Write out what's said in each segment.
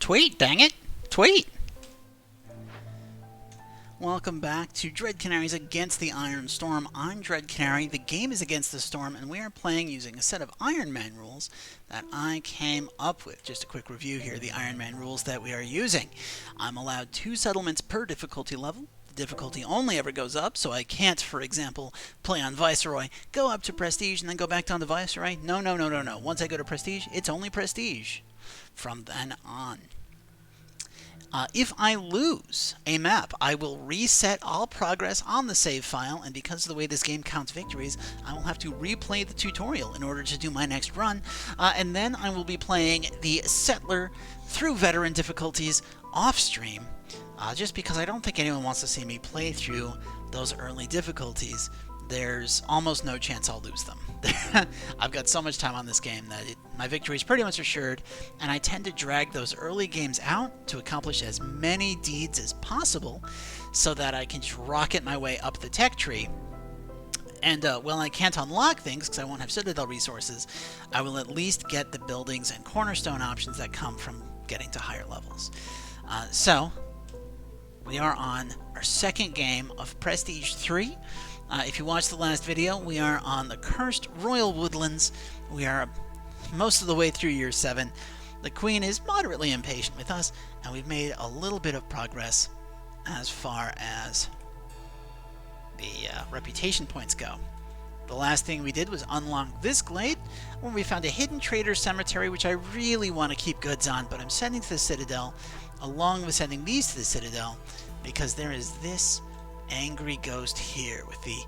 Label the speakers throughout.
Speaker 1: Tweet, dang it! Tweet! Welcome back to Dread Canaries Against the Iron Storm. I'm Dread Canary, the game is Against the Storm, and we are playing using a set of Iron Man rules that I came up with. Just a quick review here, the Iron Man rules that we are using. I'm allowed 2 settlements per difficulty level. The difficulty only ever goes up, so I can't, for example, play on Viceroy, go up to Prestige, and then go back down to Viceroy. No. Once I go to Prestige, it's only Prestige from then on. If I lose a map, I will reset all progress on the save file, and because of the way this game counts victories, I will have to replay the tutorial in order to do my next run, and then I will be playing the Settler through veteran difficulties off-stream, just because I don't think anyone wants to see me play through those early difficulties. There's almost no chance I'll lose them. I've got so much time on this game that my victory is pretty much assured, and I tend to drag those early games out to accomplish as many deeds as possible so that I can just rocket my way up the tech tree. And while I can't unlock things because I won't have Citadel resources, I will at least get the buildings and cornerstone options that come from getting to higher levels. So, we are on our second game of Prestige 3. If you watched the last video, we are on the Cursed Royal Woodlands. We are most of the way through Year 7. The Queen is moderately impatient with us, and we've made a little bit of progress as far as the reputation points go. The last thing we did was unlock this glade, where we found a hidden trader cemetery, which I really want to keep goods on, but I'm sending to the Citadel, along with sending these to the Citadel, because there is this angry ghost here with the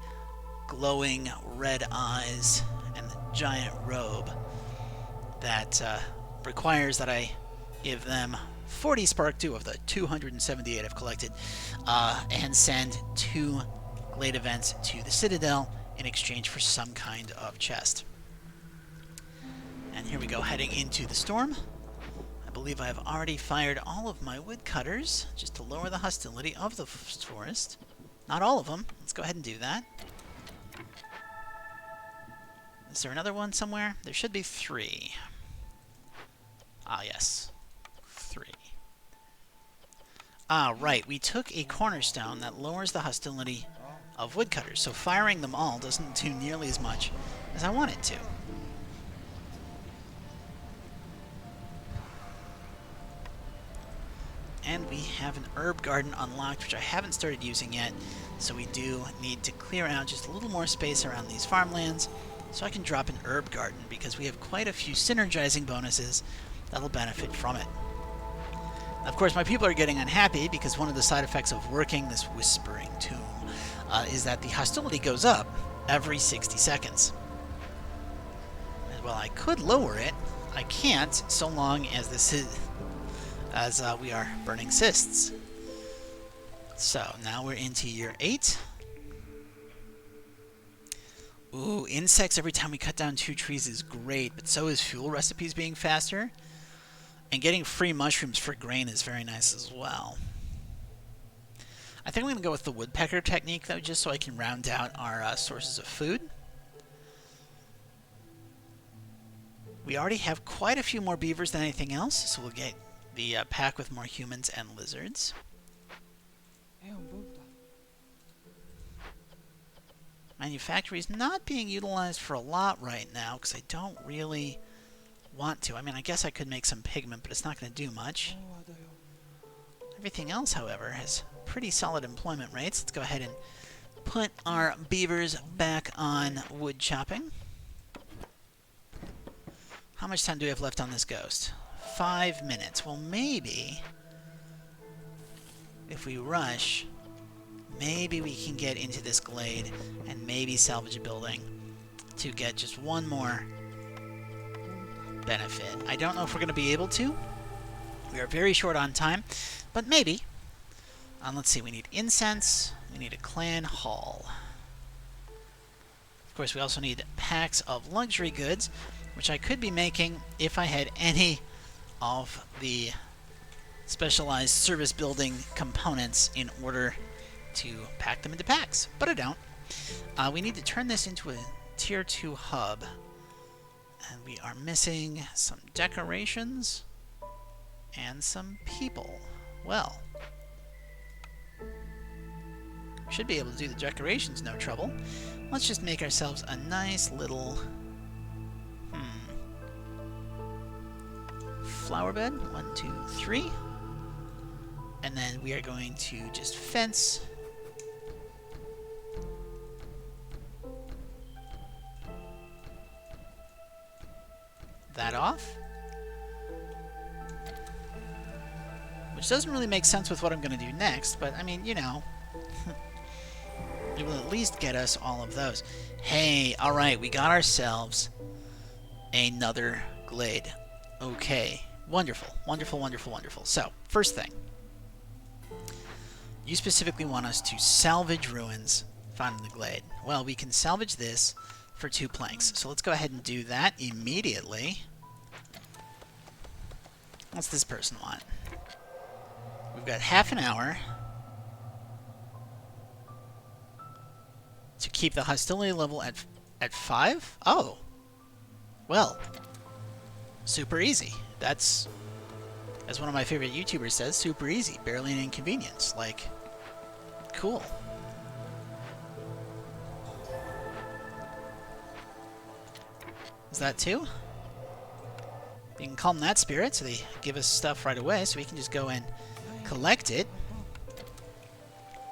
Speaker 1: glowing red eyes and the giant robe that requires that I give them 40 Spark 2 of the 278 I've collected, and send 2 glade events to the Citadel in exchange for some kind of chest. And here we go, heading into the storm. I believe I have already fired all of my woodcutters just to lower the hostility of the forest. Not all of them. Let's go ahead and do that. Is there another one somewhere? There should be 3. Ah, yes. 3. Ah, right. We took a cornerstone that lowers the hostility of woodcutters, so firing them all doesn't do nearly as much as I want it to. And we have an herb garden unlocked, which I haven't started using yet, so we do need to clear out just a little more space around these farmlands so I can drop an herb garden, because we have quite a few synergizing bonuses that'll benefit from it. Of course, my people are getting unhappy because one of the side effects of working this Whispering Tomb is that the hostility goes up every 60 seconds. And while I could lower it, I can't so long as this is we are burning cysts. So now we're into Year 8. Ooh, insects every time we cut down 2 trees is great, but so is fuel recipes being faster. And getting free mushrooms for grain is very nice as well. I think I'm going to go with the woodpecker technique, though, just so I can round out our sources of food. We already have quite a few more beavers than anything else, so we'll get the pack with more humans and lizards. Manufactory is not being utilized for a lot right now because I don't really want to. I mean, I guess I could make some pigment, but it's not going to do much. Everything else, however, has pretty solid employment rates. Let's go ahead and put our beavers back on wood chopping. How much time do we have left on this ghost? 5 minutes. Well, maybe if we rush, maybe we can get into this glade and maybe salvage a building to get just one more benefit. I don't know if we're going to be able to. We are very short on time, but maybe. Let's see, we need incense, we need a clan hall. Of course, we also need packs of luxury goods, which I could be making if I had any of the specialized service building components in order to pack them into packs, but I don't. We need to turn this into a tier 2 hub, and we are missing some decorations. And some people. Well, should be able to do the decorations no trouble. Let's just make ourselves a nice little flower bed. 1, 2, 3. And then we are going to just fence that off. Which doesn't really make sense with what I'm going to do next, but I mean, you know, it will at least get us all of those. Hey, alright, we got ourselves another glade. Okay, wonderful, wonderful, wonderful, wonderful. So, first thing. You specifically want us to salvage ruins found in the glade. Well, we can salvage this for 2 planks. So let's go ahead and do that immediately. What's this person want? We've got half an hour to keep the hostility level at 5? Oh. Well. Super easy. That's, as one of my favorite YouTubers says, super easy. Barely an inconvenience. Like, cool. Is that 2? You can calm that spirit, so they give us stuff right away, so we can just go and collect it.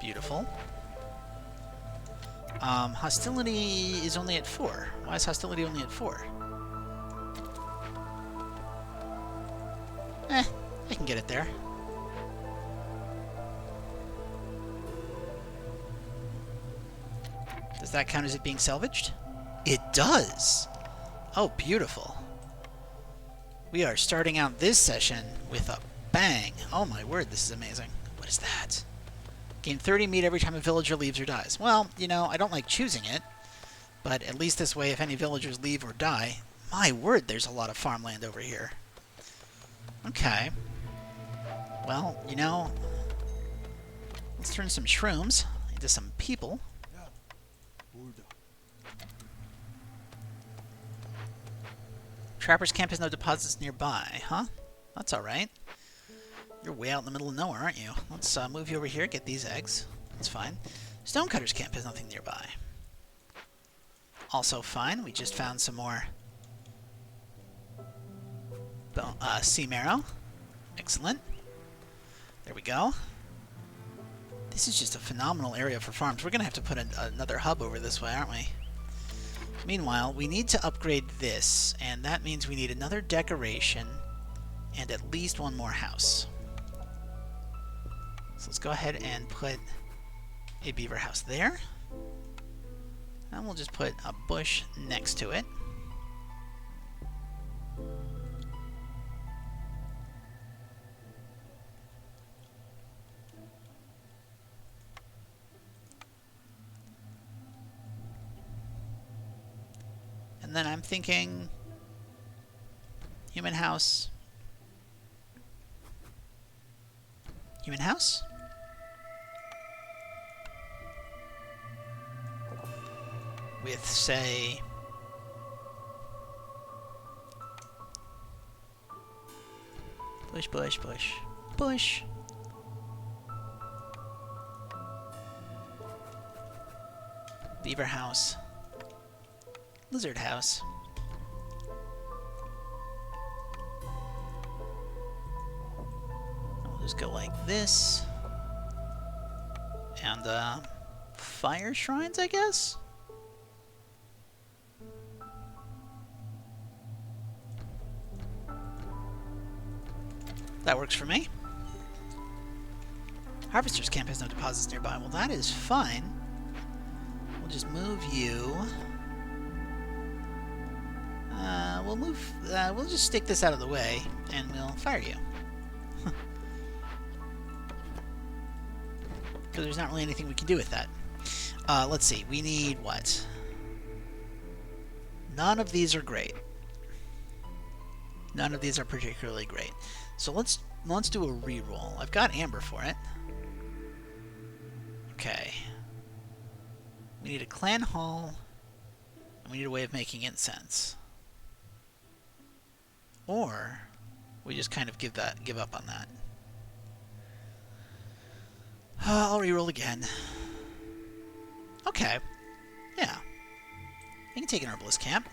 Speaker 1: Beautiful. Hostility is only at 4. Why is hostility only at 4? I can get it there. Does that count as it being salvaged? It does! Oh, beautiful. We are starting out this session with a bang. Oh my word, this is amazing. What is that? Gain 30 meat every time a villager leaves or dies. Well, you know, I don't like choosing it, but at least this way, if any villagers leave or die, my word, there's a lot of farmland over here. Okay. Well, you know, let's turn some shrooms into some people. Trapper's camp has no deposits nearby, huh? That's alright. You're way out in the middle of nowhere, aren't you? Let's move you over here, get these eggs. That's fine. Stonecutter's camp has nothing nearby. Also fine. We just found some more sea marrow. Excellent. There we go. This is just a phenomenal area for farms. We're going to have to put another hub over this way, aren't we? Meanwhile, we need to upgrade this, and that means we need another decoration and at least 1 more house. So let's go ahead and put a beaver house there. And we'll just put a bush next to it. And then I'm thinking human house. Human house? With, say, bush, bush, bush, bush. Beaver house. Lizard house. I'll just go like this. And, fire shrines, I guess? That works for me. Harvester's camp has no deposits nearby. Well, that is fine. We'll just move you. We'll just stick this out of the way, and we'll fire you. Because there's not really anything we can do with that. Let's see. We need what? None of these are great. None of these are particularly great. So let's do a reroll. I've got amber for it. Okay. We need a clan hall, and we need a way of making incense. Or we just kind of give up on that. I'll reroll again. Okay. Yeah. You can take an herbalist camp.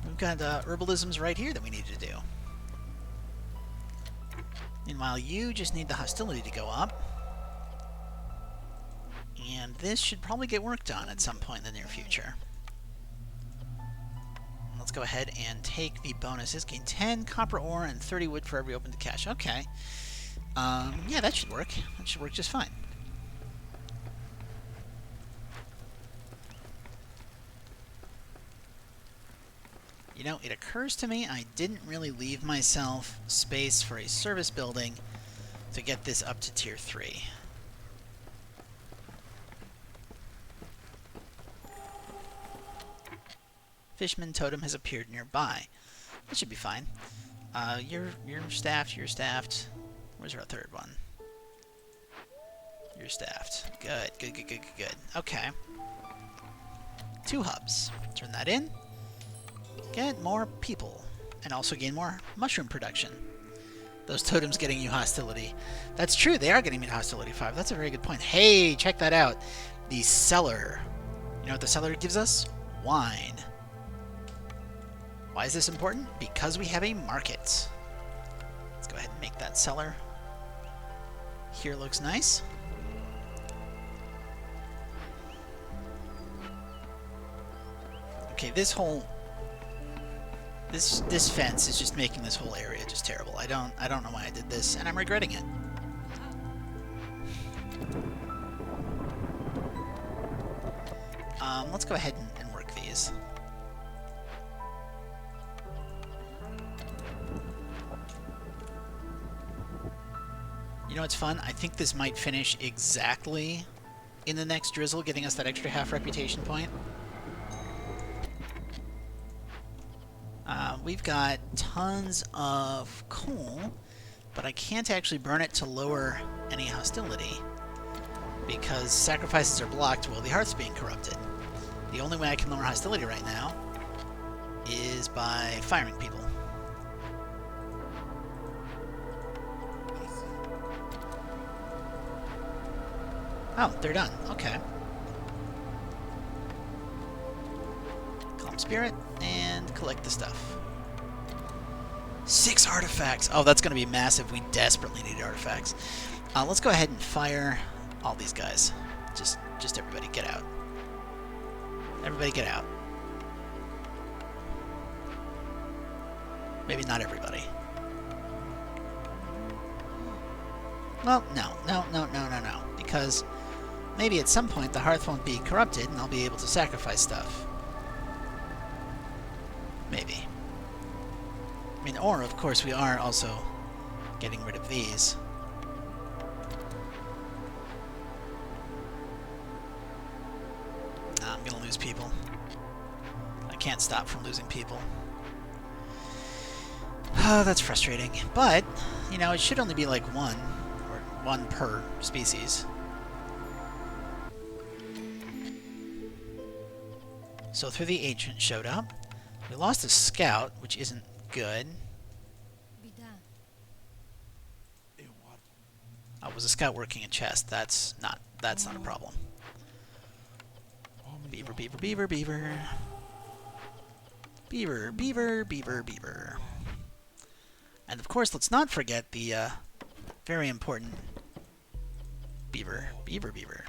Speaker 1: We've got herbalisms right here that we need to do. Meanwhile, you just need the hostility to go up. And this should probably get worked on at some point in the near future. Let's go ahead and take the bonuses. Gain 10 copper ore and 30 wood for every open to cache. Okay. Yeah, that should work. That should work just fine. You know, it occurs to me I didn't really leave myself space for a service building to get this up to tier 3. Fishman totem has appeared nearby. That should be fine. You're staffed, you're staffed. Where's our third one? You're staffed. Good, good, good, good, good, good. Okay. 2 hubs. Turn that in. Get more people. And also gain more mushroom production. Those totems getting you hostility. That's true, they are getting me hostility 5. That's a very good point. Hey, check that out. The cellar. You know what the cellar gives us? Wine. Why is this important? Because we have a market. Let's go ahead and make that cellar. Here looks nice. Okay, this whole this fence is just making this whole area just terrible. I don't know why I did this, and I'm regretting it. Let's go ahead and work these. You know what's fun? I think this might finish exactly in the next drizzle, getting us that extra half reputation point. We've got tons of coal, but I can't actually burn it to lower any hostility because sacrifices are blocked while the hearth's being corrupted. The only way I can lower hostility right now is by firing people. Oh, they're done. Okay. Calm Spirit, and collect the stuff. 6 artifacts! Oh, that's going to be massive. We desperately need artifacts. Let's go ahead and fire all these guys. Just everybody get out. Everybody get out. Maybe not everybody. Well, no. Because maybe at some point the hearth won't be corrupted and I'll be able to sacrifice stuff. Maybe. I mean, or of course we are also getting rid of these. I'm gonna lose people. I can't stop from losing people. Oh, that's frustrating. But, you know, it should only be like 1, or 1 per species. So through the agent showed up. We lost a scout, which isn't good. Was a scout working a chest? That's not a problem. Beaver, beaver, beaver, beaver. Beaver, beaver, beaver, beaver. And of course, let's not forget the very important beaver, beaver, beaver.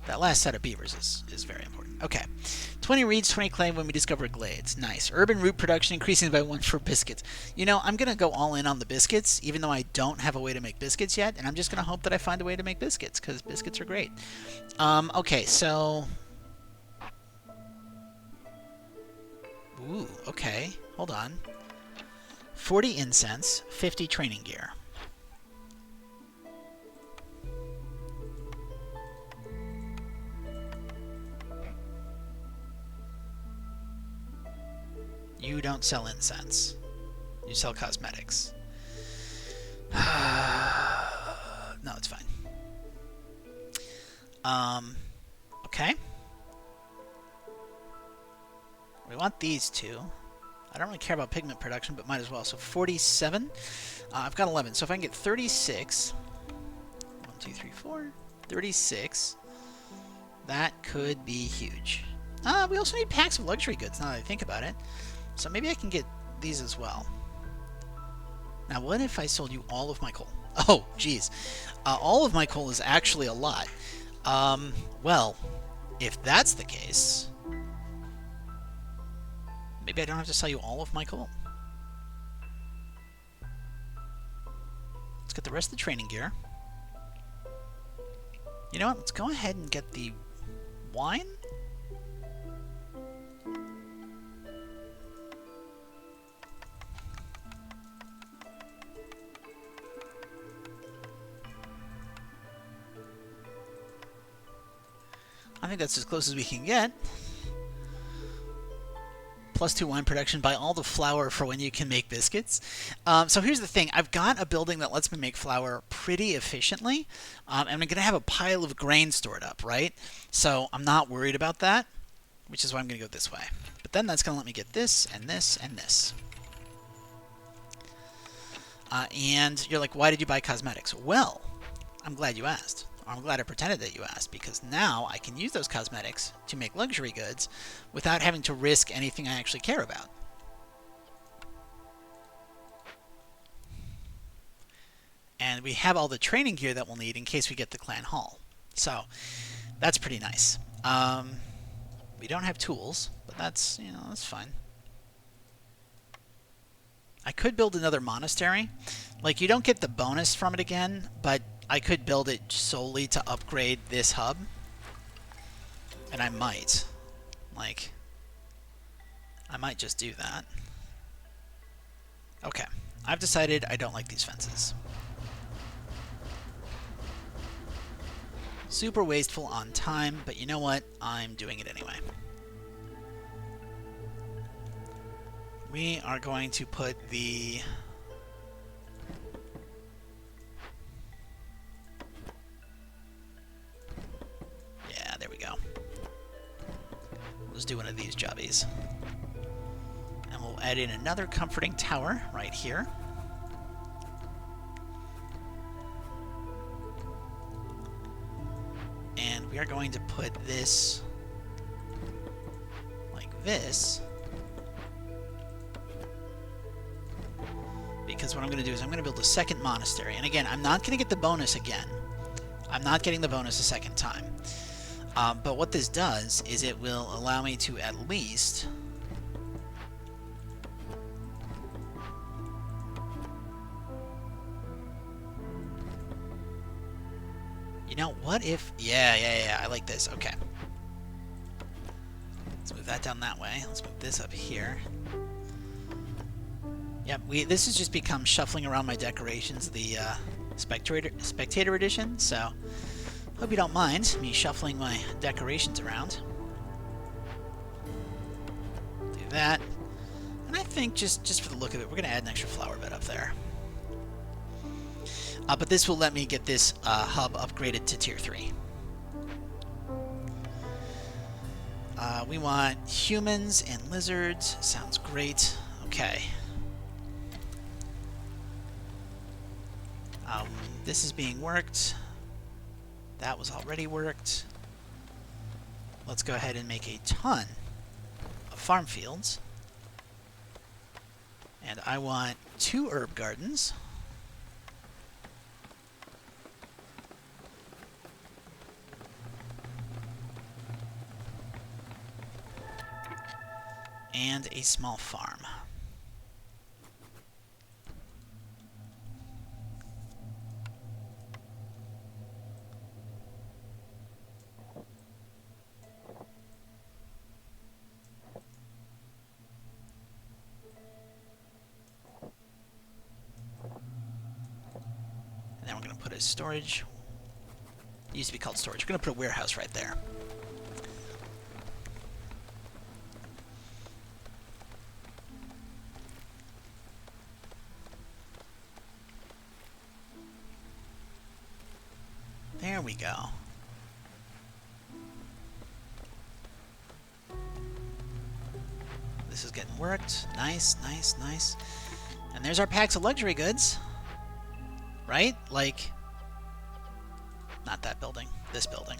Speaker 1: That last set of beavers is very important. Okay. 20 reeds, 20 clay when we discover glades. Nice. Urban root production increasing by 1 for biscuits. You know, I'm going to go all in on the biscuits, even though I don't have a way to make biscuits yet, and I'm just going to hope that I find a way to make biscuits, because biscuits are great. Okay, so... Ooh, okay. Hold on. 40 incense, 50 training gear. You don't sell incense. You sell cosmetics. No, it's fine. Okay. We want these two. I don't really care about pigment production, but might as well. So 47. I've got 11. So if I can get 36. 1, 2, 3, 4. 36. That could be huge. We also need packs of luxury goods, now that I think about it. So maybe I can get these as well. Now, what if I sold you all of my coal? Oh, geez. All of my coal is actually a lot. Well, if that's the case, maybe I don't have to sell you all of my coal. Let's get the rest of the training gear. You know what? Let's go ahead and get the wine. I think that's as close as we can get. +2 wine production. Buy all the flour for when you can make biscuits. So here's the thing. I've got a building that lets me make flour pretty efficiently. And I'm going to have a pile of grain stored up, right? So I'm not worried about that, which is why I'm going to go this way. But then that's going to let me get this and this and this. And you're like, why did you buy cosmetics? Well, I'm glad you asked. I'm glad I pretended that you asked, because now I can use those cosmetics to make luxury goods without having to risk anything I actually care about. And we have all the training gear that we'll need in case we get the clan hall. So that's pretty nice. We don't have tools, but that's, you know, that's fine. I could build another monastery. Like, you don't get the bonus from it again, but I could build it solely to upgrade this hub. And I might. Like, I might just do that. Okay. I've decided I don't like these fences. Super wasteful on time, but you know what? I'm doing it anyway. We are going to put the... Yeah, there we go. Let's do one of these jobbies. And we'll add in another comforting tower right here. And we are going to put this like this. Because what I'm going to do is I'm going to build a second monastery. And again, I'm not going to get the bonus again. I'm not getting the bonus a second time. But what this does is it will allow me to at least... You know, what if... Yeah, I like this. Okay. Let's move that down that way. Let's move this up here. Yep, this has just become shuffling around my decorations, the spectator edition, so hope you don't mind me shuffling my decorations around. Do that. And I think just for the look of it, we're going to add an extra flower bed up there. But this will let me get this hub upgraded to tier 3. We want humans and lizards. Sounds great. Okay. This is being worked. That was already worked. Let's go ahead and make a ton of farm fields. And I want 2 herb gardens. And a small farm. And then we're going to put a storage. It used to be called storage. We're going to put a warehouse right there. There we go. this is getting worked. Nice, nice, nice. And there's our packs of luxury goods. Right? Like, not that building. This building.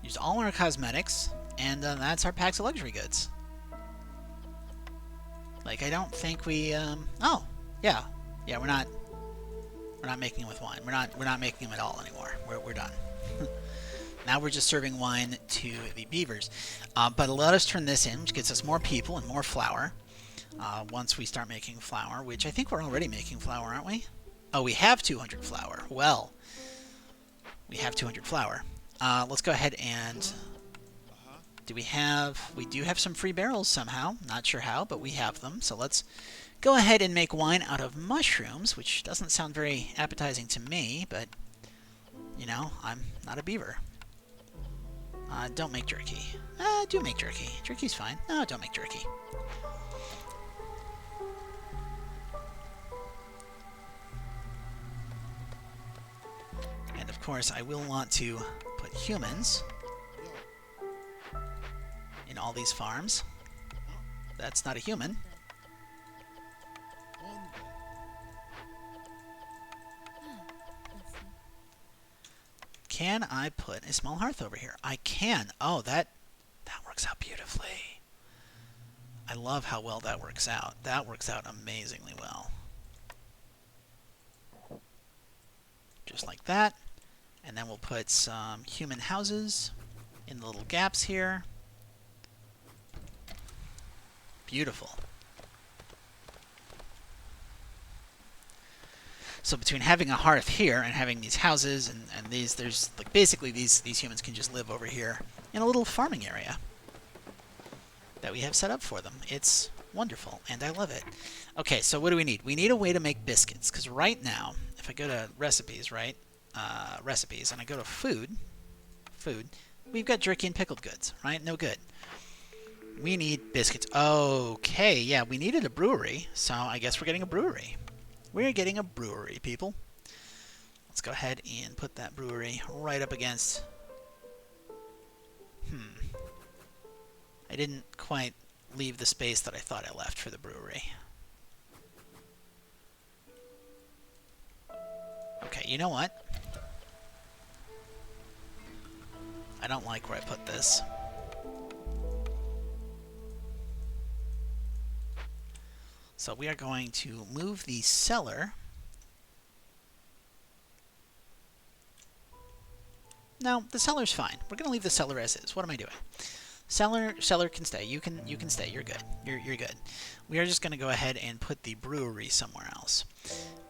Speaker 1: Used all our cosmetics, and that's our packs of luxury goods. Like, I don't think we, oh, yeah. Yeah, we're not making them with wine. We're not making them at all anymore. We're done. Now we're just serving wine to the beavers. But let us turn this in, which gets us more people and more flour. Once we start making flour, which I think we're already making flour, aren't we? Oh, we have 200 flour. Well, we have 200 flour. Let's go ahead and... We do have some free barrels somehow. Not sure how, but we have them. So let's go ahead and make wine out of mushrooms, which doesn't sound very appetizing to me, but, you know, I'm not a beaver. Don't make jerky. Do make jerky. Jerky's fine. No, don't make jerky. And of course, I will want to put humans in all these farms. That's not a human. Can I put a small hearth over here? I can. Oh, that works out beautifully. I love how well that works out. That works out amazingly well. Just like that. And then we'll put some human houses in the little gaps here. Beautiful. So between having a hearth here and having these houses and these, there's like basically these humans can just live over here in a little farming area that we have set up for them. It's wonderful, and I love it. Okay, so what do we need? We need a way to make biscuits, because right now, if I go to recipes, right? Recipes, and I go to food, we've got jerky and pickled goods, right? No good. We need biscuits. Okay, yeah, we needed a brewery, so I guess we're getting a brewery. We're getting a brewery, people. Let's go ahead and put that brewery right up against... I didn't quite leave the space that I thought I left for the brewery. Okay, you know what? I don't like where I put this. So we are going to move the cellar. No, the cellar's fine. We're going to leave the cellar as is. What am I doing? Cellar can stay. You can stay. You're good. You're good. We are just going to go ahead and put the brewery somewhere else.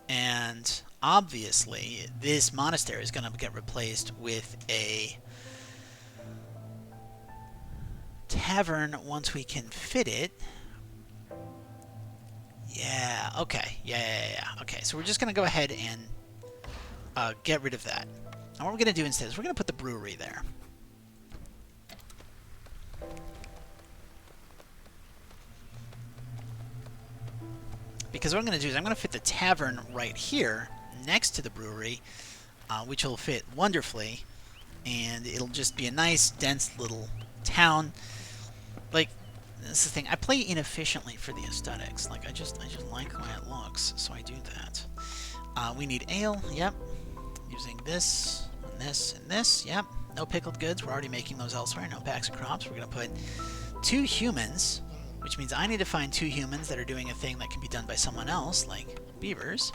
Speaker 1: And obviously, this monastery is going to get replaced with a tavern once we can fit it. Yeah, okay. Yeah. Okay, so we're just going to go ahead and get rid of that. And what we're going to do instead is we're going to put the brewery there. Because what I'm going to do is I'm going to fit the tavern right here next to the brewery, which will fit wonderfully. And it'll just be a nice, dense little town. Like, this is the thing. I play inefficiently for the aesthetics. Like, I just like the way it looks, so I do that. We need ale. Yep. Using this, and this, and this. Yep. No pickled goods. We're already making those elsewhere. No packs of crops. We're going to put 2 humans, which means I need to find 2 humans that are doing a thing that can be done by someone else, like beavers.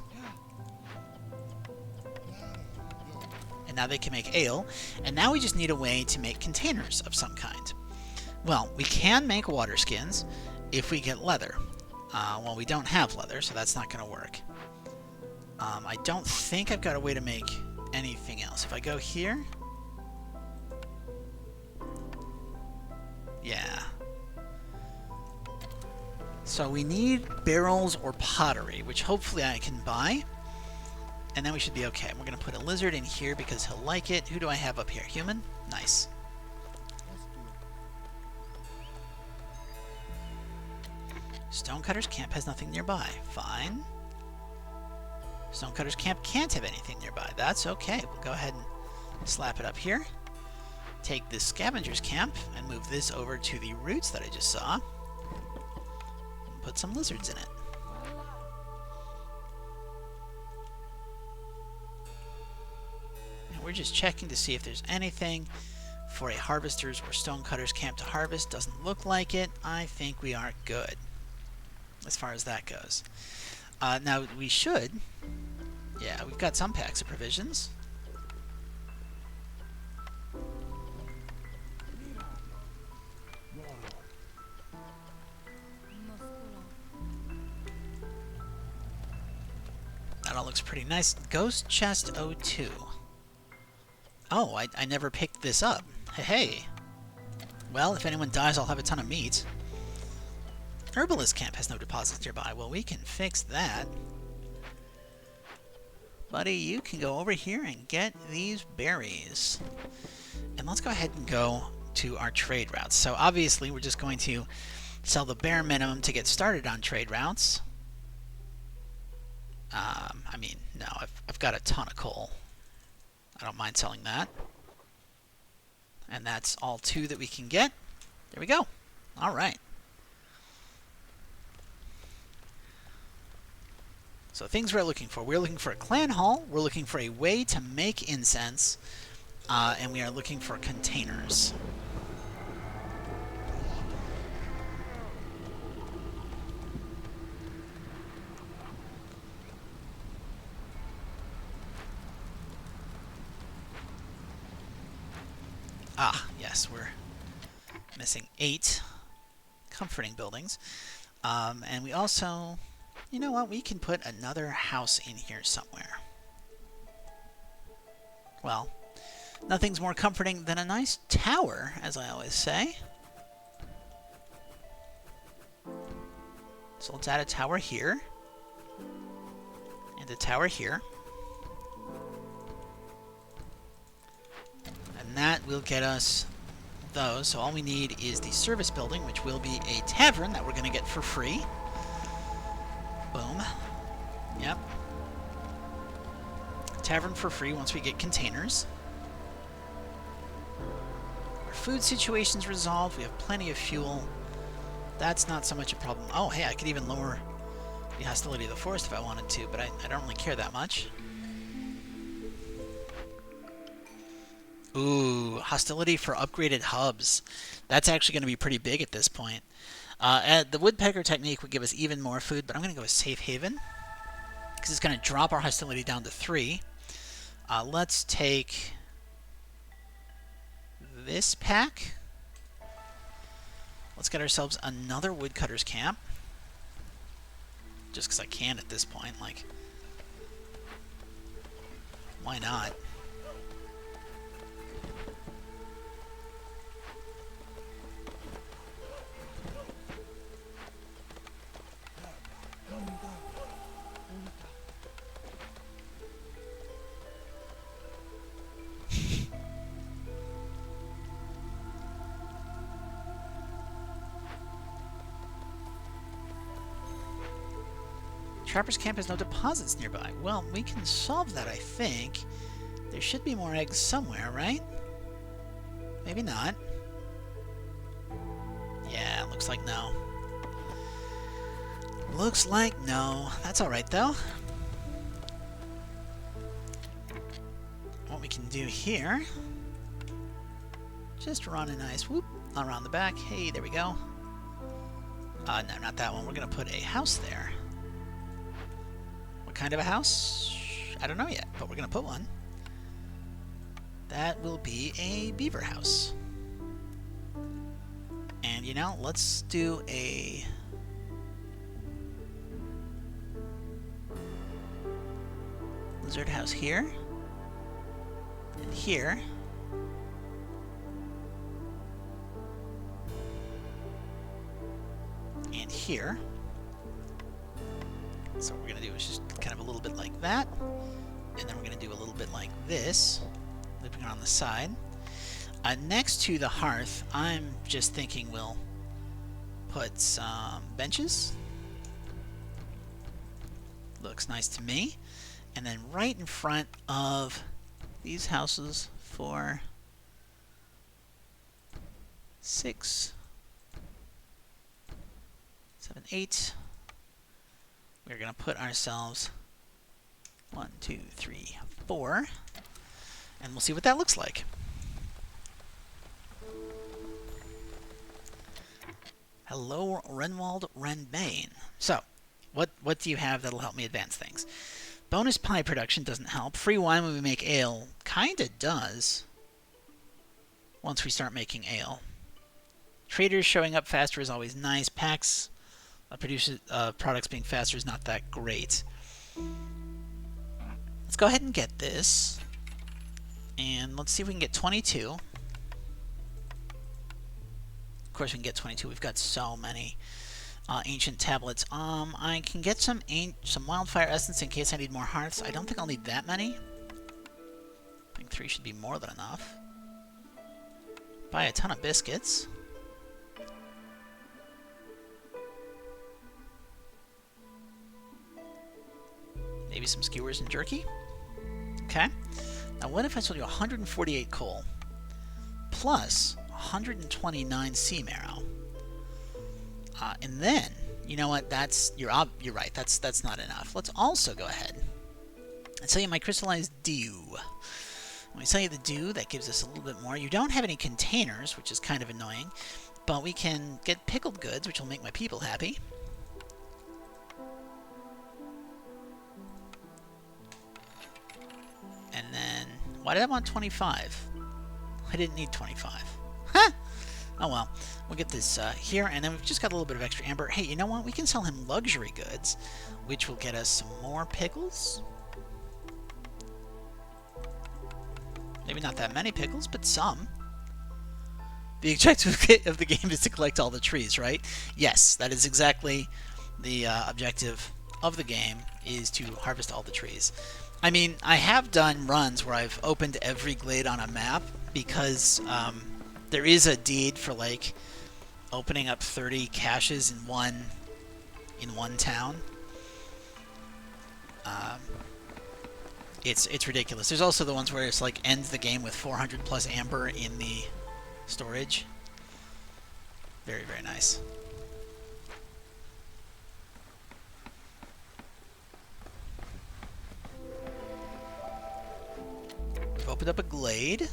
Speaker 1: And now they can make ale. And now we just need a way to make containers of some kind. Well, we can make water skins if we get leather. Well, we don't have leather, so that's not going to work. I don't think I've got a way to make anything else. If I go here... Yeah. So we need barrels or pottery, which hopefully I can buy. And then we should be okay. We're going to put a lizard in here because he'll like it. Who do I have up here? Human? Nice. Stonecutter's Camp has nothing nearby. Fine. Stonecutter's Camp can't have anything nearby. That's okay. We'll go ahead and slap it up here. Take this Scavenger's Camp and move this over to the roots that I just saw. put some lizards in it. And we're just checking to see if there's anything for a harvester's or stonecutters camp to harvest. Doesn't look like it. I think we are good as far as that goes. Now we should, yeah, we've got some packs of provisions. That all looks pretty nice. Ghost Chest 02. Oh, I never picked this up. Hey. Well, if anyone dies, I'll have a ton of meat. Herbalist camp has no deposits nearby. Well, we can fix that. Buddy, you can go over here and get these berries. And let's go ahead and go to our trade routes. So obviously, we're just going to sell the bare minimum to get started on trade routes. I mean, no, I've got a ton of coal. I don't mind selling that. And that's all 2 that we can get. There we go. All right. So things we're looking for. We're looking for a clan hall. We're looking for a way to make incense. And we are looking for containers. Ah, yes, we're missing 8 comforting buildings. And we also, you know what, we can put another house in here somewhere. Well, nothing's more comforting than a nice tower, as I always say. So let's add a tower here. And a tower here. And that will get us those. So all we need is the service building, which will be a tavern that we're going to get for free. Boom. Yep. Tavern for free once we get containers. Our food situation's resolved. We have plenty of fuel. That's not so much a problem. Oh, hey, I could even lower the hostility of the forest if I wanted to, but I don't really care that much. Ooh, hostility for upgraded hubs. That's actually going to be pretty big at this point. The woodpecker technique would give us even more food, but I'm going to go with safe haven because it's going to drop our hostility down to 3. Let's take this pack. Let's get ourselves another woodcutter's camp. Just because I can at this point, like, why not? Trapper's camp has no deposits nearby. Well, we can solve that, I think. There should be more eggs somewhere, right? Maybe not. Yeah, looks like no. Looks like no. That's alright, though. What we can do here... just run a nice whoop around the back. Hey, there we go. No, not that one. We're going to put a house there. What kind of a house? I don't know yet, but we're going to put one. That will be a beaver house. And, you know, let's do a... lizard house here. And here. And here. So what we're going to do is just kind of a little bit like that. And then we're going to do a little bit like this, looping around the side. Next to the hearth, I'm just thinking we'll put some benches. Looks nice to me. And then right in front of these houses for 6, 7, 8. We're going to put ourselves 1, 2, 3, 4. And we'll see what that looks like. Hello, Renwald Renbane. So, what do you have that'll help me advance things? Bonus pie production doesn't help. Free wine when we make ale kinda does. Once we start making ale. Traders showing up faster is always nice. Packs produces products being faster is not that great. Let's go ahead and get this. And let's see if we can get 22. Of course we can get 22. We've got so many ancient tablets. I can get some wildfire essence in case I need more hearths. I don't think I'll need that many. I think 3 should be more than enough. Buy a ton of biscuits. Maybe some skewers and jerky. Okay. Now what if I sold you 148 coal plus 129 sea marrow? And then, you know what? You're right. That's not enough. Let's also go ahead and sell you my crystallized dew. When we sell you the dew, that gives us a little bit more. You don't have any containers, which is kind of annoying, but we can get pickled goods, which will make my people happy. And then, why did I want 25? I didn't need 25. Huh! Oh well, we'll get this here, and then we've just got a little bit of extra amber. Hey, you know what? We can sell him luxury goods, which will get us some more pickles. Maybe not that many pickles, but some. The objective of the game is to collect all the trees, right? Yes, that is exactly the objective of the game, is to harvest all the trees. I mean, I have done runs where I've opened every glade on a map because there is a deed for like opening up 30 caches in one town. It's ridiculous. There's also the ones where it's like ends the game with 400 plus amber in the storage. Very, very nice. We've opened up a glade.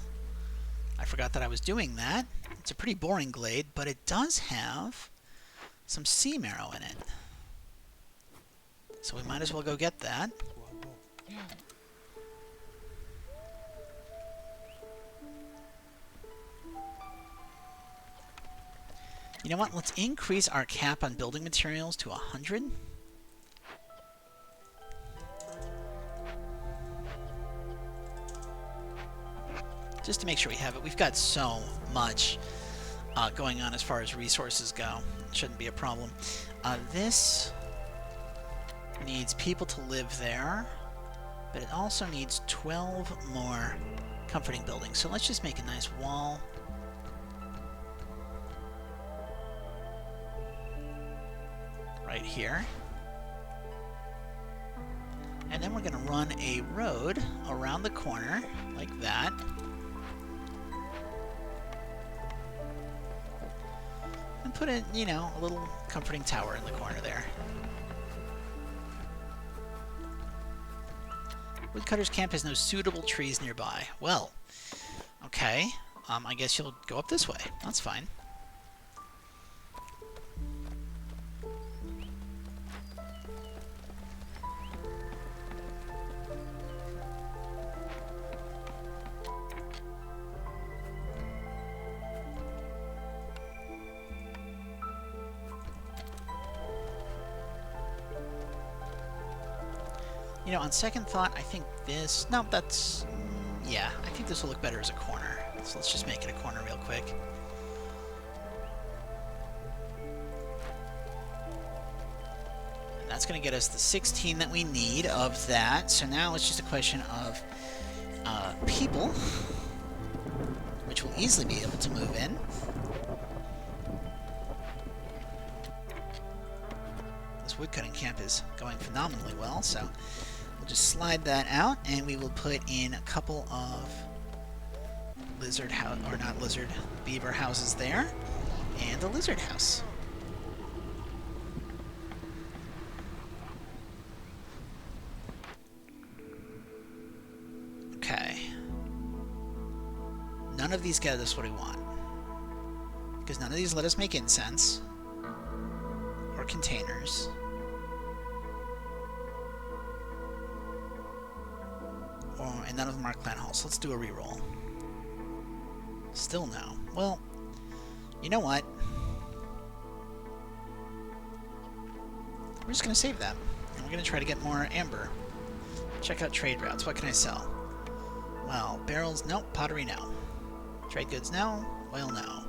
Speaker 1: I forgot that I was doing that. It's a pretty boring glade, but it does have some sea marrow in it. So we might as well go get that. You know what? Let's increase our cap on building materials to 100. Just to make sure we have it. We've got so much going on as far as resources go. It shouldn't be a problem. This needs people to live there, but it also needs 12 more comforting buildings. So let's just make a nice wall. Right here. And then we're going to run a road around the corner, like that. And put in, you know, a little comforting tower in the corner there. Woodcutter's camp has no suitable trees nearby. Well, okay. I guess you'll go up this way. That's fine. You know, on second thought, I think this... No, that's... yeah, I think this will look better as a corner. So let's just make it a corner real quick. And that's going to get us the 16 that we need of that. So now it's just a question of people, which will easily be able to move in. This woodcutting camp is going phenomenally well, so we'll just slide that out, and we will put in a couple of lizard house, or not lizard, beaver houses there, and a lizard house. none of these get us what we want. Because none of these let us make incense. Or containers. And none of them are clan halls. So let's do a reroll. Still no. Well, you know what? We're just going to save that. And we're going to try to get more amber. Check out trade routes. What can I sell? Well, barrels, no. Pottery, no. Trade goods, no. Oil, no.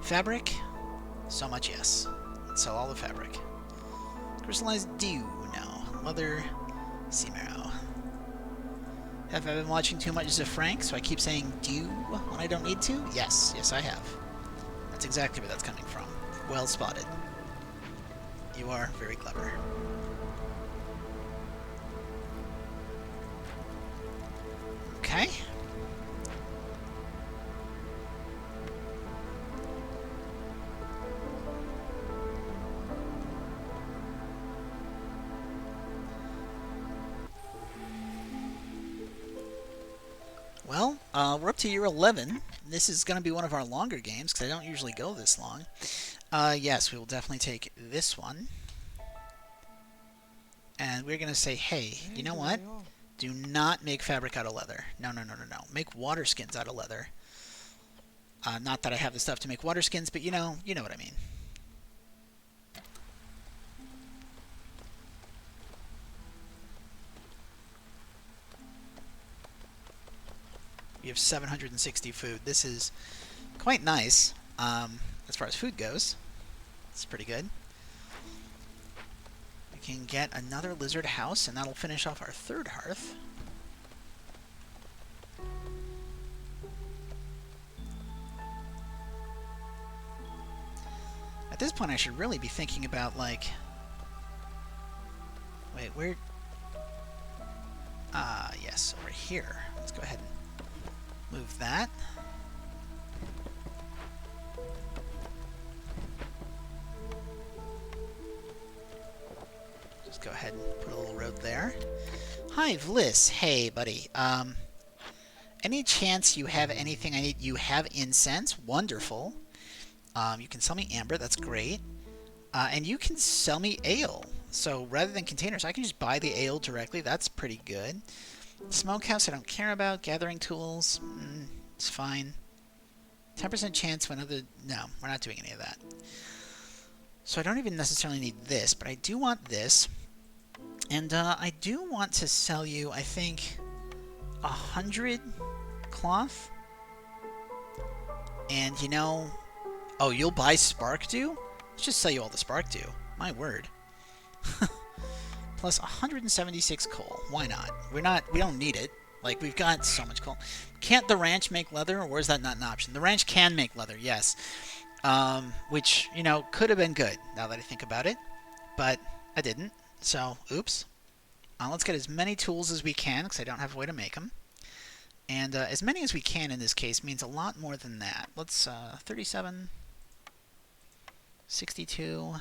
Speaker 1: Fabric? So much, yes. Let's sell all the fabric. Crystallized dew, no. Leather, sea marrow. Have I been watching too much of Frank, so I keep saying dew when I don't need to? Yes, yes I have. That's exactly where that's coming from. Well spotted. You are very clever. Okay. Well, we're up to year 11. This is going to be one of our longer games, because I don't usually go this long. Yes, we will definitely take this one. And we're going to say, hey, you know what? Do not make fabric out of leather. No, no, no, no, no. Make water skins out of leather. Not that I have the stuff to make water skins, but you know what I mean. We have 760 food. This is quite nice as far as food goes. It's pretty good. We can get another lizard house, and that'll finish off our third hearth. At this point, I should really be thinking about, like... Wait, where... yes, over here. Let's go ahead and move that. Just go ahead and put a little road there. Hi, Vliss. Hey, buddy. Any chance you have anything I need? You have incense. Wonderful. You can sell me amber. That's great. And you can sell me ale. So rather than containers, I can just buy the ale directly. That's pretty good. Smokehouse, I don't care about. Gathering tools, it's fine. 10% chance when other... No, we're not doing any of that. So I don't even necessarily need this, but I do want this. And I do want to sell you, I think, 100 cloth. And, you know... Oh, you'll buy spark dew? Let's just sell you all the spark dew. My word. Plus 176 coal. Why not? We don't need it. Like, we've got so much coal. Can't the ranch make leather, or is that not an option? The ranch can make leather, yes. Which, you know, could have been good, now that I think about it. But I didn't. So, oops. Let's get as many tools as we can, because I don't have a way to make them. And as many as we can in this case means a lot more than that. Let's, 37, 62...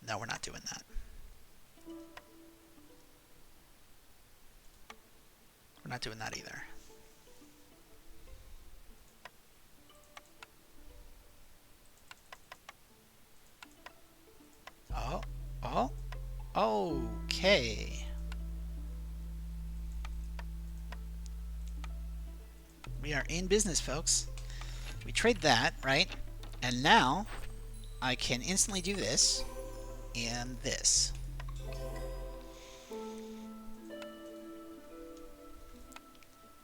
Speaker 1: No, we're not doing that. We're not doing that either. Okay. We are in business, folks. We trade that, right? And now I can instantly do this and this.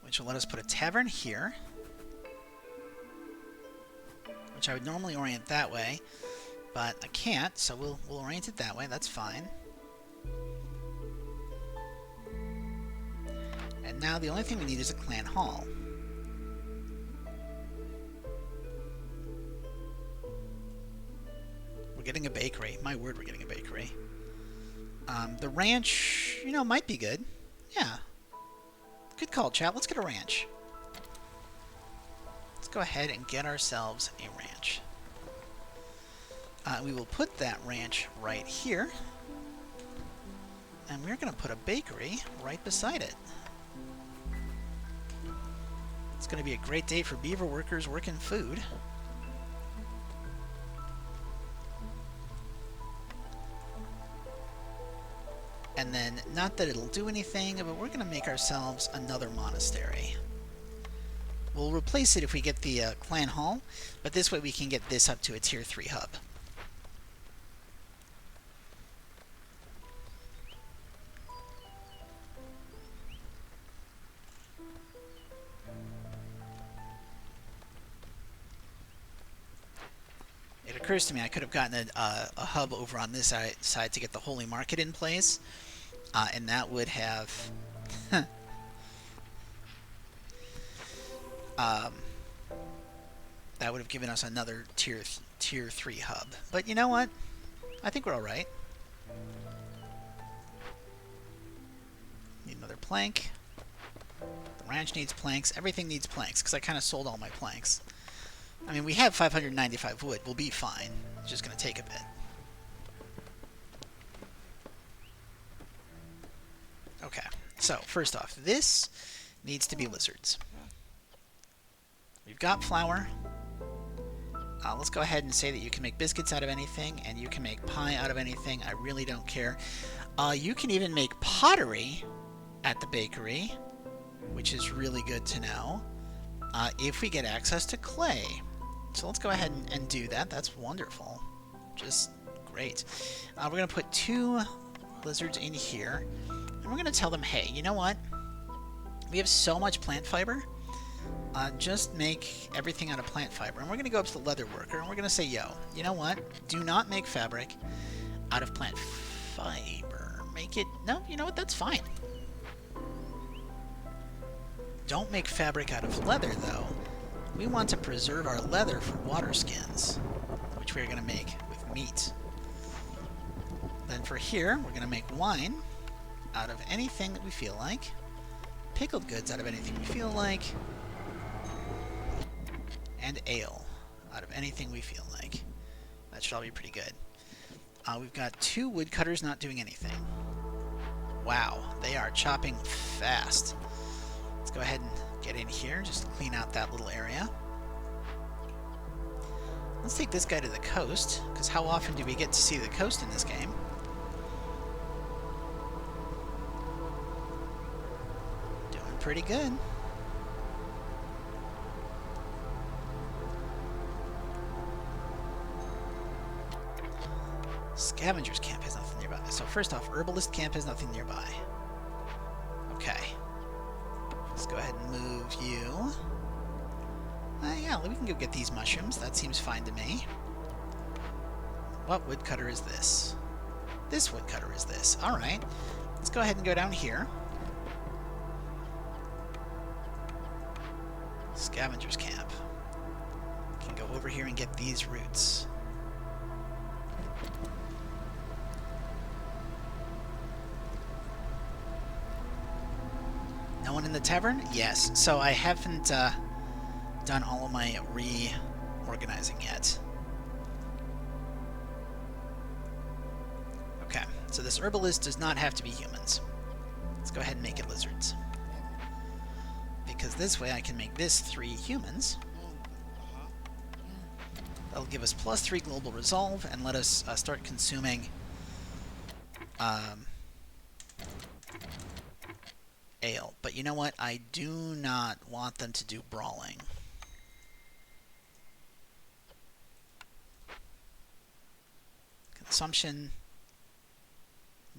Speaker 1: Which will let us put a tavern here. Which I would normally orient that way, but I can't, so we'll orient it that way. That's fine. And now the only thing we need is a clan hall. We're getting a bakery. My word, we're getting a bakery. The ranch, you know, might be good. Yeah. Good call, chat. Let's get a ranch. go ahead and get ourselves a ranch. We will put that ranch right here. And we're going to put a bakery right beside it. It's going to be a great day for beaver workers working food. And then, not that it'll do anything, but we're going to make ourselves another monastery. We'll replace it if we get the clan hall, but this way we can get this up to a tier 3 hub. It occurs to me I could have gotten a hub over on this side to get the holy market in place, and that would have that would have given us another tier 3 hub. But you know what? I think we're all right. Need another plank. The ranch needs planks. Everything needs planks because I kind of sold all my planks. I mean, we have 595 wood. We'll be fine. It's just going to take a bit. Okay, so first off, this needs to be lizards. We've got flour. Let's go ahead and say that you can make biscuits out of anything, and you can make pie out of anything. I really don't care. You can even make pottery at the bakery, which is really good to know, if we get access to clay. So let's go ahead and do that. That's wonderful. Just great. We're going to put 2 lizards in here, and we're going to tell them, hey, you know what? We have so much plant fiber. Just make everything out of plant fiber. And we're going to go up to the leather worker, and we're going to say, yo, you know what? Do not make fabric out of plant fiber. Make it... No, you know what? That's fine. Don't make fabric out of leather, though. We want to preserve our leather for water skins, which we're going to make with meat. Then for here, we're going to make wine out of anything that we feel like. Pickled goods out of anything we feel like. And ale out of anything we feel like. That should all be pretty good. We've got 2 woodcutters not doing anything. Wow, they are chopping fast. Let's go ahead and get in here just to clean out that little area. Let's take this guy to the coast, because how often do we get to see the coast in this game? Doing pretty good. Scavenger's camp has nothing nearby. So first off, herbalist camp has nothing nearby. Okay. Let's go ahead and move you. Yeah, we can go get these mushrooms. That seems fine to me. What woodcutter is this? This woodcutter is this. Alright. Let's go ahead and go down here. Scavenger's camp. Can go over here and get these roots. No one in the tavern? Yes. So I haven't done all of my reorganizing yet. Okay, so this herbalist does not have to be humans. Let's go ahead and make it lizards. Because this way I can make this 3 humans. That'll give us +3 global resolve and let us start consuming ale. But you know what? I do not want them to do brawling. Consumption.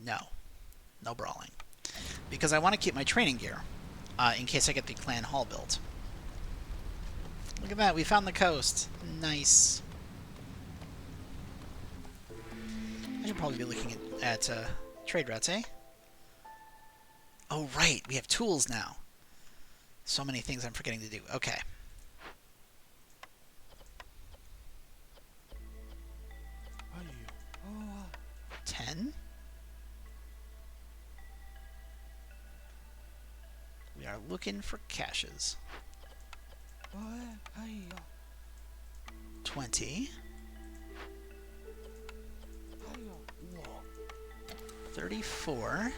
Speaker 1: No. No brawling. Because I want to keep my training gear in case I get the clan hall built. Look at that. We found the coast. Nice. I should probably be looking at trade routes, eh? Oh, right. We have tools now. So many things I'm forgetting to do. Okay. Oh, 10. We are looking for caches. 20. 34.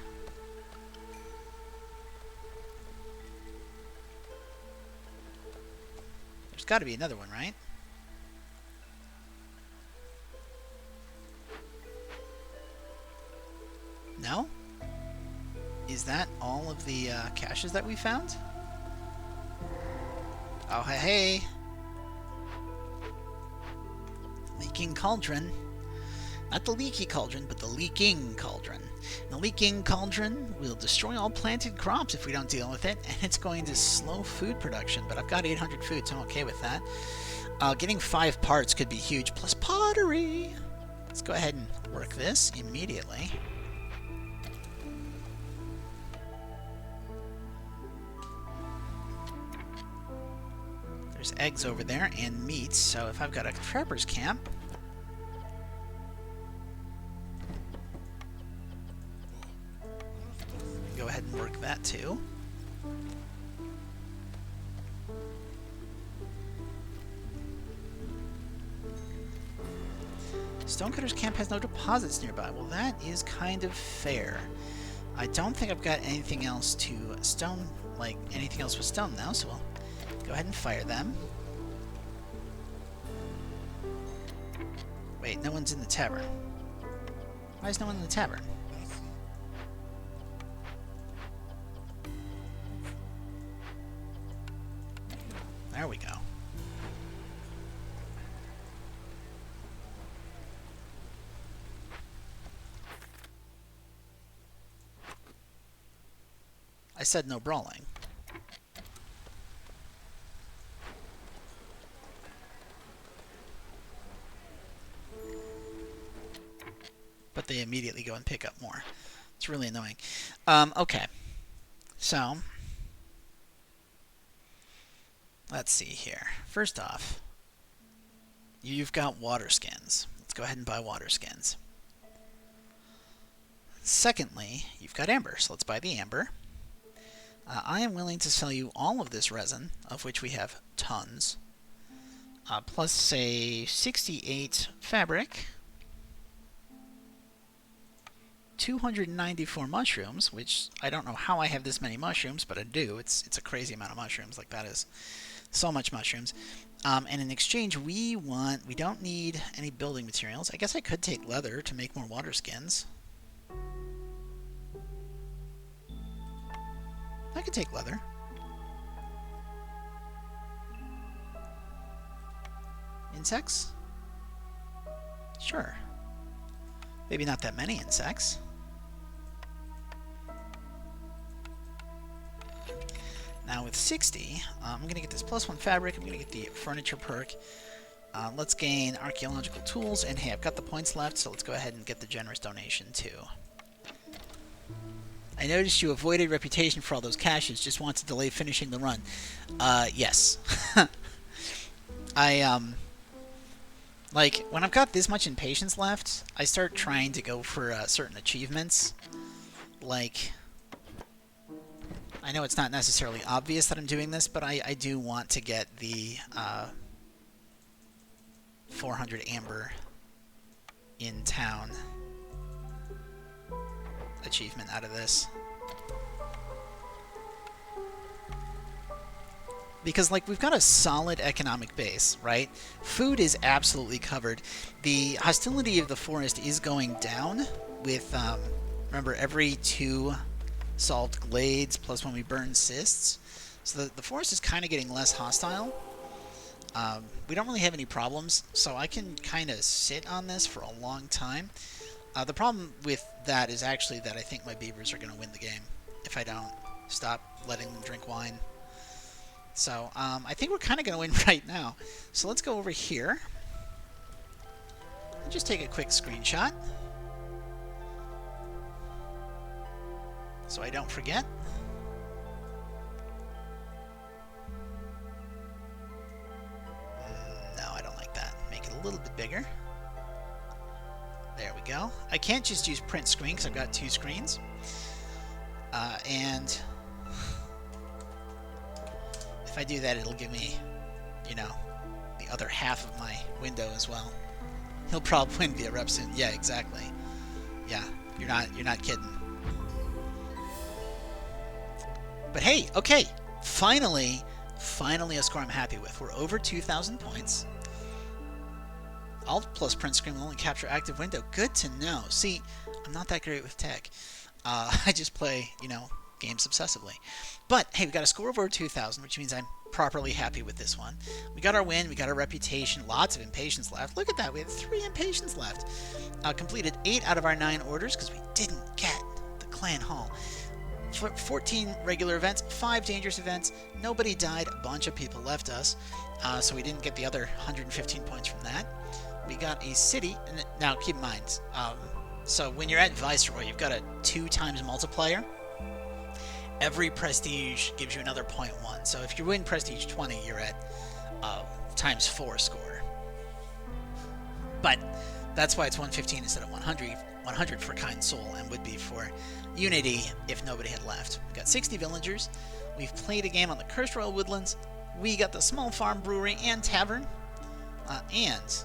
Speaker 1: There's got to be another one, right? No? Is that all of the caches that we found? Oh, hey, hey! Leaking cauldron. Not the leaky cauldron, but the leaking cauldron. The leaking cauldron will destroy all planted crops if we don't deal with it, and it's going to slow food production, but I've got 800 food, so I'm okay with that. Getting 5 parts could be huge, plus pottery! Let's go ahead and work this immediately. There's eggs over there and meat, so if I've got a trapper's camp, go ahead and work that too. Stonecutter's camp has no deposits nearby. Well, that is kind of fair. I don't think I've got anything else to stone, like anything else with stone now, so we'll go ahead and fire them. Wait, no one's in the tavern. Why is no one in the tavern? There we go. I said no brawling. But they immediately go and pick up more. It's really annoying. Okay. So, let's see here. First off, you've got water skins. Let's go ahead and buy water skins. Secondly, you've got amber, so let's buy the amber. I am willing to sell you all of this resin, of which we have tons, plus, say, 68 fabric, 294 mushrooms, which I don't know how I have this many mushrooms, but I do. It's a crazy amount of mushrooms. Like, that is so much mushrooms. And in exchange, we don't need any building materials. I guess I could take leather to make more water skins. I could take leather. Insects? Sure. Maybe not that many insects. Now with 60, I'm going to get this +1 fabric. I'm going to get the furniture perk. Let's gain archaeological tools. And hey, I've got the points left, so let's go ahead and get the generous donation too. I noticed you avoided reputation for all those caches, just want to delay finishing the run. Yes. Like, when I've got this much impatience left, I start trying to go for certain achievements. Like, I know it's not necessarily obvious that I'm doing this, but I do want to get the 400 amber in town achievement out of this. Because, like, we've got a solid economic base, right? Food is absolutely covered. The hostility of the forest is going down with, remember, every 2 solved glades plus when we burn cysts. So the forest is kind of getting less hostile. We don't really have any problems, so I can kind of sit on this for a long time. The problem with that is actually that I think my beavers are going to win the game if I don't stop letting them drink wine. So, I think we're kind of going to win right now. So let's go over here. And just take a quick screenshot. So I don't forget. No, I don't like that. Make it a little bit bigger. There we go. I can't just use print screen because I've got 2 screens. And if I do that, it'll give me you know, the other half of my window as well. He'll probably win via rep soon. Yeah, exactly. Yeah, you're not kidding. But hey, okay, finally a score I'm happy with. We're over 2,000 points. Alt plus print screen will only capture active window. Good to know. See, I'm not that great with tech. I just play, you know, games obsessively. But hey, we got a score of over 2,000, which means I'm properly happy with this one. We got our win, we got our reputation, lots of impatience left. Look at that, we have 3 impatience left. Completed 8 out of our 9 orders because we didn't get the clan hall. 14 regular events, 5 dangerous events. Nobody died. A bunch of people left us, so we didn't get the other 115 points from that. We got a city. And now, keep in mind, so when you're at Viceroy, you've got a 2 times multiplier. Every prestige gives you another 0.1. So if you win prestige 20, you're at times 4 score. But that's why it's 115 instead of 100. 100 for Kind Soul, and would be for Unity if nobody had left. We've got 60 villagers. We've played a game on the Cursed Royal Woodlands. We got the Small Farm Brewery and Tavern, and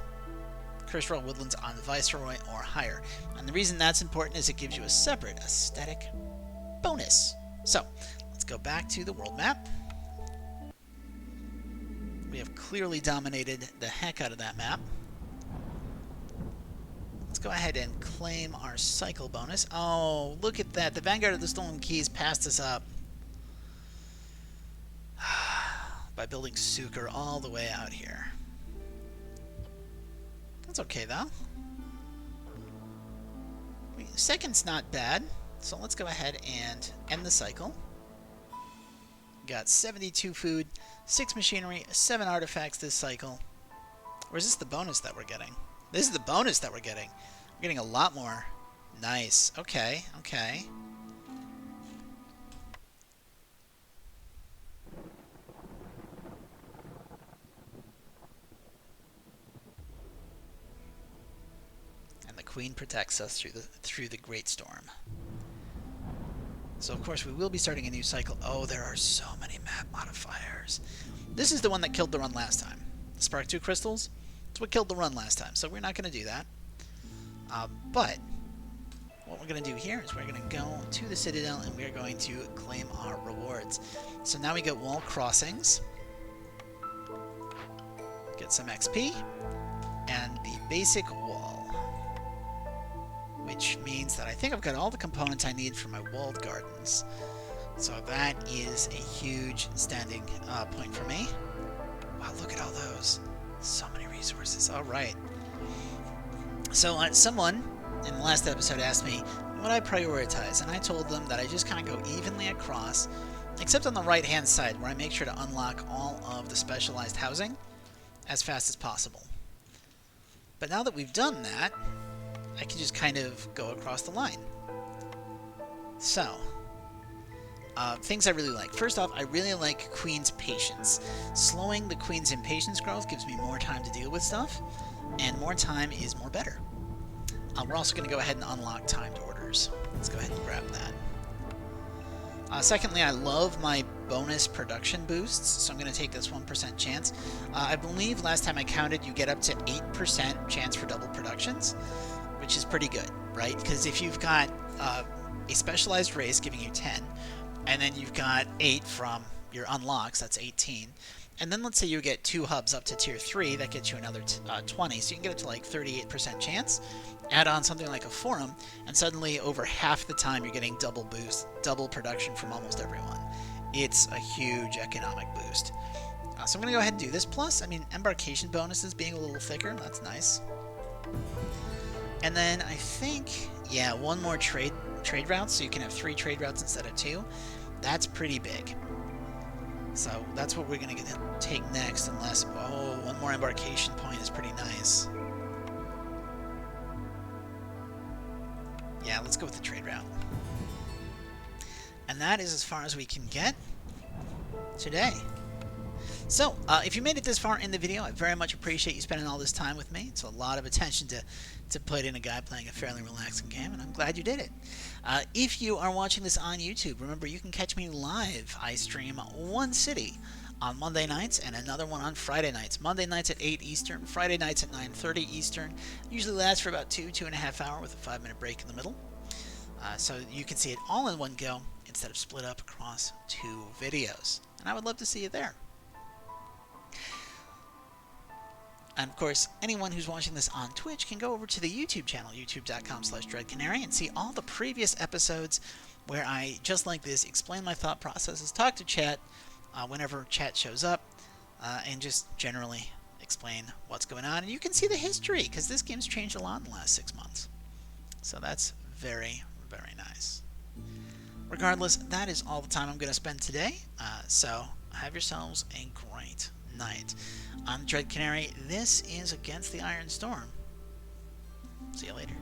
Speaker 1: Cursed Royal Woodlands on Viceroy or higher. And the reason that's important is it gives you a separate aesthetic bonus. So, let's go back to the world map. We have clearly dominated the heck out of that map. Let's go ahead and claim our cycle bonus. Oh, look at that. The Vanguard of the Stolen Keys passed us up by building Sucre all the way out here. That's okay, though. Second's not bad, so let's go ahead and end the cycle. Got 72 food, 6 machinery, 7 artifacts this cycle. Or is this the bonus that we're getting? This is the bonus that we're getting. We're getting a lot more. Nice. Okay, okay. And the Queen protects us through the Great Storm. So of course we will be starting a new cycle. Oh, there are so many map modifiers. This is the one that killed the run last time. Spark 2 crystals. It's what killed the run last time, so we're not going to do that. But what we're going to do here is we're going to go to the Citadel and we're going to claim our rewards. So now we get wall crossings, get some XP, and the basic wall, which means that I think I've got all the components I need for my walled gardens. So that is a huge standing point for me. Wow, look at all those. So many resources. All right. So someone in the last episode asked me what I prioritize, and I told them that I just kind of go evenly across, except on the right-hand side, where I make sure to unlock all of the specialized housing as fast as possible. But now that we've done that, I can just kind of go across the line. So, things I really like. First off, I really like Queen's Patience. Slowing the Queen's impatience growth gives me more time to deal with stuff, and more time is more better. We're also going to go ahead and unlock timed orders. Let's go ahead and grab that. Secondly, I love my bonus production boosts, so I'm going to take this 1% chance. I believe last time I counted, you get up to 8% chance for double productions, which is pretty good, right? Because if you've got a specialized race giving you 10, and then you've got 8 from your unlocks, that's 18. And then let's say you get 2 hubs up to tier 3, that gets you another 20, so you can get up to like 38% chance. Add on something like a forum, and suddenly over half the time you're getting double boost, double production from almost everyone. It's a huge economic boost. So I'm going to go ahead and do this. Plus, I mean, embarkation bonuses being a little thicker, that's nice. And then I think, yeah, one more trade routes, so you can have 3 trade routes instead of 2. That's pretty big. So that's what we're going to take next, unless, oh, one more embarkation point is pretty nice. Yeah, let's go with the trade route. And that is as far as we can get today. So, if you made it this far in the video, I very much appreciate you spending all this time with me. It's a lot of attention to put in a guy playing a fairly relaxing game, and I'm glad you did it. If you are watching this on YouTube, remember you can catch me live. I stream one city on Monday nights and another one on Friday nights. Monday nights at 8 Eastern, Friday nights at 9:30 Eastern. Usually lasts for about 2.5 hours with a 5-minute break in the middle. So you can see it all in one go instead of split up across 2 videos. And I would love to see you there. And of course, anyone who's watching this on Twitch can go over to the YouTube channel, youtube.com/dreadcanary, and see all the previous episodes where I, just like this, explain my thought processes, talk to chat whenever chat shows up, and just generally explain what's going on. And you can see the history, because this game's changed a lot in the last 6 months. So that's very, very nice. Regardless, that is all the time I'm going to spend today. So have yourselves a great night. I'm Dread Canary. This is Against the Iron Storm. See you later.